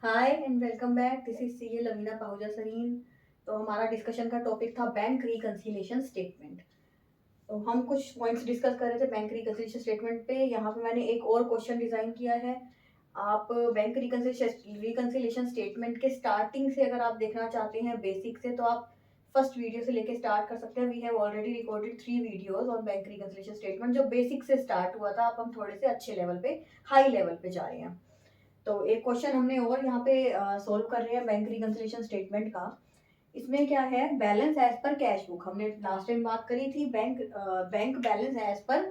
Hi and welcome back. This is C A Lavina Pahuja Sareen. तो हमारा discussion का टॉपिक था बैंक रिकंसिलिएशन स्टेटमेंट। तो हम कुछ पॉइंट्स डिस्कस कर रहे थे बैंक रिकंसिलिएशन स्टेटमेंट पे। यहाँ पे मैंने एक और क्वेश्चन डिजाइन किया है। आप बैंक रिकंसिलिएशन स्टेटमेंट के स्टार्टिंग से अगर आप देखना चाहते हैं बेसिक से, तो आप फर्स्ट वीडियो से लेके स्टार्ट कर सकते हैं। We have already recorded 3 videos on bank reconciliation statement जो बेसिक से स्टार्ट हुआ था। अब हम थोड़े से अच्छे लेवल पे, हाई लेवल पे जा रहे हैं। तो एक क्वेश्चन हमने और यहाँ पे सोल्व कर रहे हैं बैंक रिकंसिलिएशन स्टेटमेंट का। इसमें क्या है, balance as per cash book. हमने लास्ट टाइम बात करी थी bank balance as per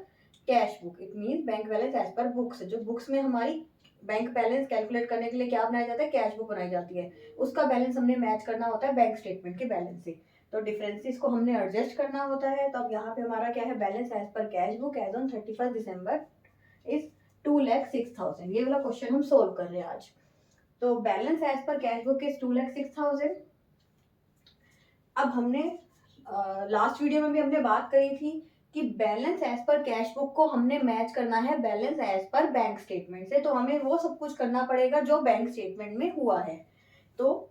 cash book. It mean bank balance as per books. जो बुक्स में हमारी बैंक बैलेंस कैलकुलेट करने के लिए क्या बनाया जाता है, कैश बुक बनाई जाती है। उसका बैलेंस हमने मैच करना होता है बैंक स्टेटमेंट के बैलेंस से। तो डिफरेंसेस को हमने एडजस्ट करना होता है। तो अब यहाँ पे हमारा क्या है, balance as per cash book as on 31 December is 2,06,000। ये वाला क्वेश्चन हम सोल्व कर रहे हैं आज। तो balance as per cash book is 2,06,000। अब हमने लास्ट वीडियो में भी हमने बात करी थी कि balance as per cash book को हमने मैच करना है balance as per bank statement से। तो हमें वो सब कुछ करना पड़ेगा जो बैंक स्टेटमेंट में हुआ है। तो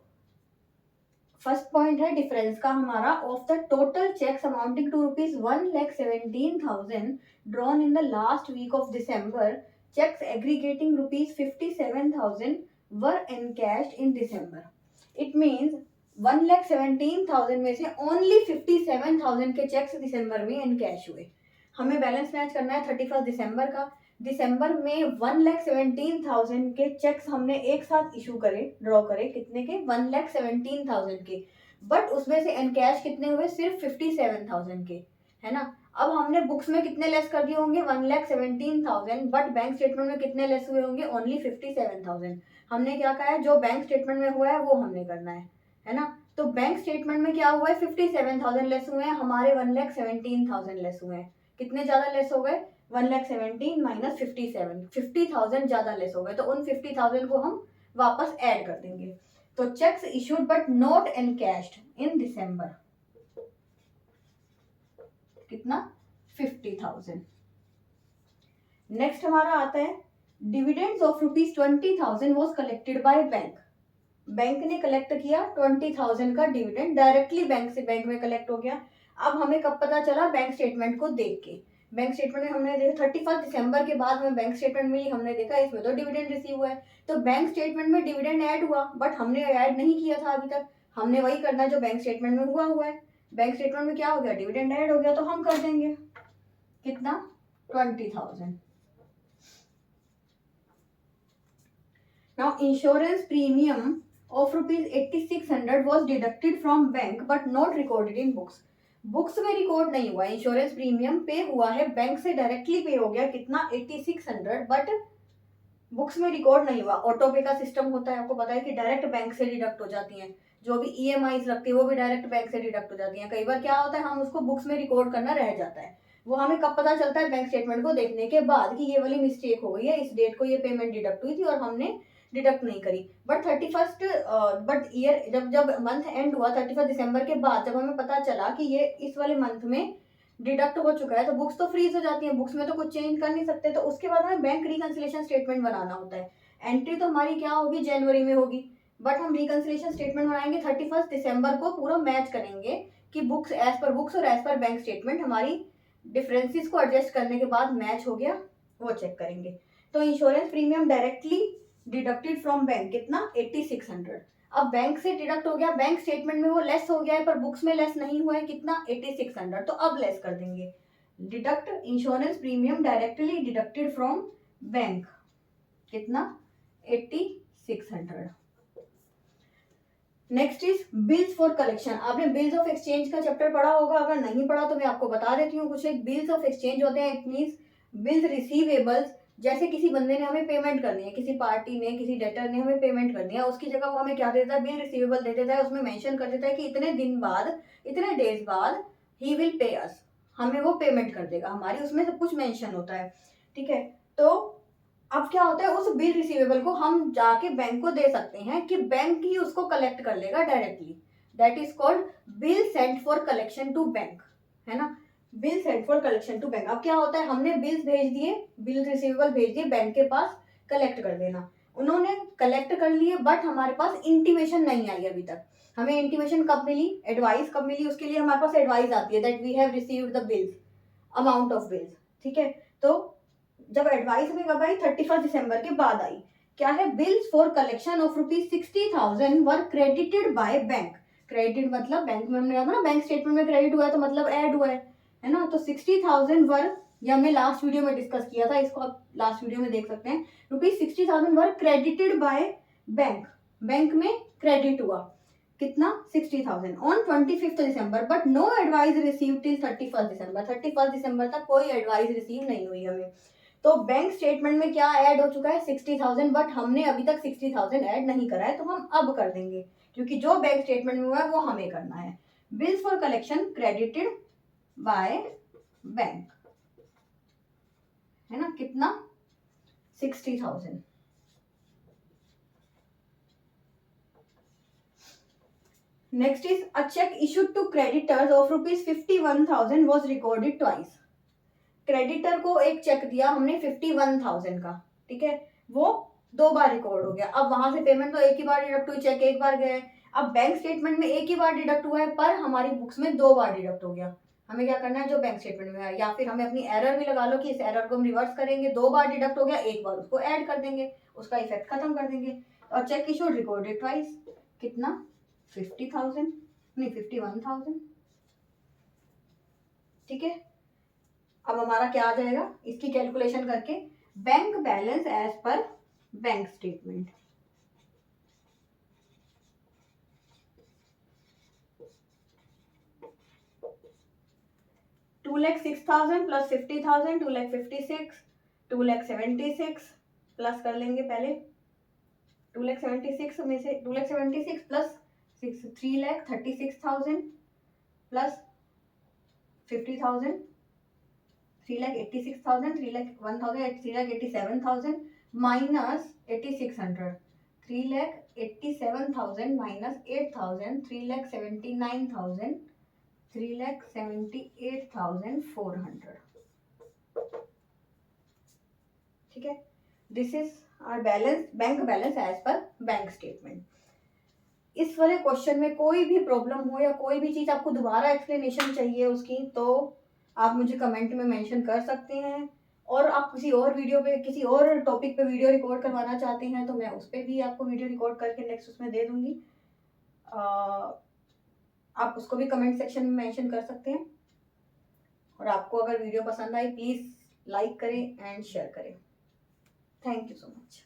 फर्स्ट पॉइंट है डिफरेंस का हमारा, of the total cheques amounting to ₹1,17,000 drawn in the last week of December, checks aggregating ₹57,000 were encashed in December. It means 1,17,000 में से ओनली 57,000 के चेक्स दिसंबर में एनकैश हुए। हमें बैलेंस मैच करना है 31 दिसंबर का। दिसंबर में 1,17,000 के चेक्स हमने एक साथ इशू करे, ड्रॉ करे। कितने के? 1,17,000 के। बट उसमें से एनकैश कितने हुए? सिर्फ 57,000 के, है ना। अब हमने बुक्स में कितने लेस कर दिए होंगे? 1,17,000। बट बैंक स्टेटमेंट में कितने लेस हुए होंगे? ओनली 57,000। हमने क्या कहा है, जो बैंक स्टेटमेंट में हुआ है वो हमने करना है ना। तो बैंक स्टेटमेंट में क्या हुआ है, 57,000 लेस हुए हैं, हमारे 1,17,000 लेस हुए हैं। कितने ज्यादा लेस हो गए? 1,17,000 माइनस 57, 50,000 ज्यादा लेस हो गए। तो उन 50,000 को हम वापस ऐड कर देंगे। तो चेक्स इशूड बट नॉट एनकैश्ड इन दिसंबर, कितना? 50,000। नेक्स्ट हमारा आता है dividends of ₹20,000 was collected by bank. Bank ने कलेक्ट किया 20,000 का डिविडेंड, डायरेक्टली बैंक से बैंक में कलेक्ट हो गया। अब हमें कब पता चला? बैंक स्टेटमेंट को देख के। बैंक स्टेटमेंट में हमने देखा 31 दिसंबर के बाद में बैंक स्टेटमेंट में ही हमने देखा इसमें तो डिविडेंड रिसीव हुआ है। तो बैंक स्टेटमेंट में डिविडेंड ऐड हुआ, बट हमने ऐड नहीं किया था अभी तक। हमने वही करना है जो बैंक स्टेटमेंट में हुआ हुआ है। बैंक स्टेटमेंट में क्या हो गया? डिविडेंड ऐड हो गया, तो हम कर देंगे। कितना? 20,000। Now insurance premium of ₹8,600 was deducted from bank but not recorded in books. Books में रिकॉर्ड नहीं हुआ। इंश्योरेंस प्रीमियम पे हुआ है, बैंक से डायरेक्टली पे हो गया। कितना? 8,600। बट बुक्स में रिकॉर्ड नहीं हुआ। ऑटो पे का सिस्टम होता है, आपको पता है कि डायरेक्ट बैंक से डिडक्ट हो जाती हैं। जो भी ईएमआई लगती है वो भी डायरेक्ट बैंक से डिडक्ट हो जाती हैं। कई बार क्या होता है, हम उसको बुक्स में रिकॉर्ड करना रह जाता है। वो हमें कब पता चलता है? बैंक स्टेटमेंट को देखने के बाद कि ये वाली मिस्टेक हो गई है, इस डेट को ये पेमेंट डिडक्ट हुई थी और हमने डिडक्ट नहीं करी। बट 31st बट ईयर जब जब मंथ एंड हुआ 31 दिसंबर के बाद, जब हमें पता चला कि ये इस वाले मंथ में डिडक्ट हो चुका है, तो बुक्स तो फ्रीज हो जाती है। बुक्स में तो कुछ चेंज कर नहीं सकते। तो उसके बाद हमें बैंक रिकंसिलिएशन स्टेटमेंट बनाना होता है। एंट्री तो हमारी क्या होगी? जनवरी में होगी। बट हम रिकंसिलिएशन स्टेटमेंट बनाएंगे 31 दिसंबर को, पूरा मैच करेंगे कि बुक्स एज पर बुक्स और एज पर बैंक स्टेटमेंट हमारी डिफरेंसेस को एडजस्ट करने के बाद मैच हो गया, वो चेक करेंगे। तो insurance premium directly deducted from bank, कितना? 8,600। अब बैंक से डिडक्ट हो गया, बैंक स्टेटमेंट में वो लेस हो गया है पर बुक्स में लेस नहीं हुआ है। कितना? 8,600। तो अब लेस कर देंगे। Deduct insurance premium directly deducted from bank, कितना? 8,600। Next is bills for collection. आपने बिल्स ऑफ एक्सचेंज का चैप्टर पढ़ा होगा, अगर नहीं पढ़ा तो मैं आपको बता देती हूँ कुछ। एक बिल्स ऑफ एक्सचेंज होते हैं, इट मीन्स बिल्स रिसीवेबल्स। जैसे किसी बंदे ने हमें पेमेंट करनी है, किसी पार्टी ने, किसी डेटर ने हमें पेमेंट करनी है, उसकी जगह वो हमें क्या देता है? बिल रिसीवेबल दे देता है। उसमें मेंशन कर देता है कि इतने दिन बाद, इतने डेज बाद ही विल पे अस, हमें वो पेमेंट कर देगा हमारी। उसमें सब कुछ मेंशन होता है, ठीक है। तो अब क्या होता है, उस बिल रिसीवेबल को हम जाके बैंक को दे सकते हैं कि बैंक ही उसको कलेक्ट कर लेगा directly. That is called bill sent for collection to bank, है ना। Bill sent for collection to bank. अब क्या होता है, हमने बिल्स भेज दिए, बिल रिसीवेबल भेज दिए बैंक के पास, कलेक्ट कर देना। उन्होंने कलेक्ट कर लिए बट हमारे पास इंटीमेशन नहीं आई अभी तक। हमें इंटीमेशन कब मिली, एडवाइस कब मिली, उसके लिए हमारे पास एडवाइस आती है that we have received the bills, amount of bills. ठीक है, तो जब एडवाइस में कब आई, 31 दिसंबर के बाद आई। क्या है, bills for collection of ₹60,000 were credited by bank. Credit मतलब बैंक में हमने कहा था ना, बैंक स्टेटमेंट में क्रेडिट हुआ है तो मतलब ऐड हुआ है ना। तो 60,000 वर, ये हमने लास्ट वीडियो में डिस्कस किया था, इसको आप लास्ट वीडियो में देख सकते हैं। ₹60,000 were credited by bank, bank में क्रेडिट हुआ कितना, 60,000 on 25 December, but no advice receive till 31 December. 31 दिसंबर तक कोई एडवाइस रिसीव नहीं हुई हमें। तो बैंक स्टेटमेंट में क्या ऐड हो चुका है, 60,000, बट हमने अभी तक 60,000 ऐड नहीं करा है, तो हम अब कर देंगे क्योंकि जो बैंक स्टेटमेंट में हुआ है वो हमें करना है। Bills for collection credited by bank, है ना, कितना, 60,000। Next is a cheque issued to creditors of ₹51,000 was recorded twice. Creditor को एक चेक दिया हमने 51,000 का, ठीक है, वो 2 बार रिकॉर्ड हो गया। अब वहां से पेमेंट तो एक ही बार डिडक्ट हुई, चेक एक बार गया है। अब बैंक स्टेटमेंट में एक ही बार डिडक्ट हुआ है पर हमारी बुक्स में 2 बार डिडक्ट हो गया। हमें क्या करना है, जो बैंक स्टेटमेंट में है, या फिर हमें अपनी एरर भी लगा लो कि इस एरर को हम रिवर्स करेंगे, 2 बार डिडक्ट हो गया, एक बार उसको ऐड कर देंगे, उसका इफेक्ट खत्म कर देंगे। और चेक इशूड रिकॉर्डेड ट्वाइस, कितना, 50,000, नहीं 51,000। ठीक है, अब हमारा क्या आ जाएगा, इसकी कैलकुलेशन करके, bank balance as per bank statement. $2,06,000 plus 50,000, 2,56,000, 2,76,000 plus कर लेंगे पहले। 2,76,000 में से 2,76,000 प्लस 3,36,000 प्लस 50,000, 3,86,000, 3,01,000, 3,87,000 माइनस 8,600, 3,87,000 माइनस 8,000, 3,79,000, 3,78,400। ठीक है, this is our balance, bank balance as per bank statement. इस वाले क्वेश्चन में कोई भी प्रॉब्लम हो या कोई भी चीज आपको दोबारा एक्सप्लेनेशन चाहिए उसकी, तो आप मुझे कमेंट में मेंशन कर सकते हैं। और आप किसी और वीडियो पे, किसी और टॉपिक पे वीडियो रिकॉर्ड करवाना चाहते हैं तो मैं उस पर भी आपको वीडियो रिकॉर्ड करके नेक्स्ट उसमें दे दूंगी। आप उसको भी कमेंट सेक्शन में मेंशन कर सकते हैं। और आपको अगर वीडियो पसंद आई प्लीज़ लाइक करें एंड शेयर करें। Thank you so much.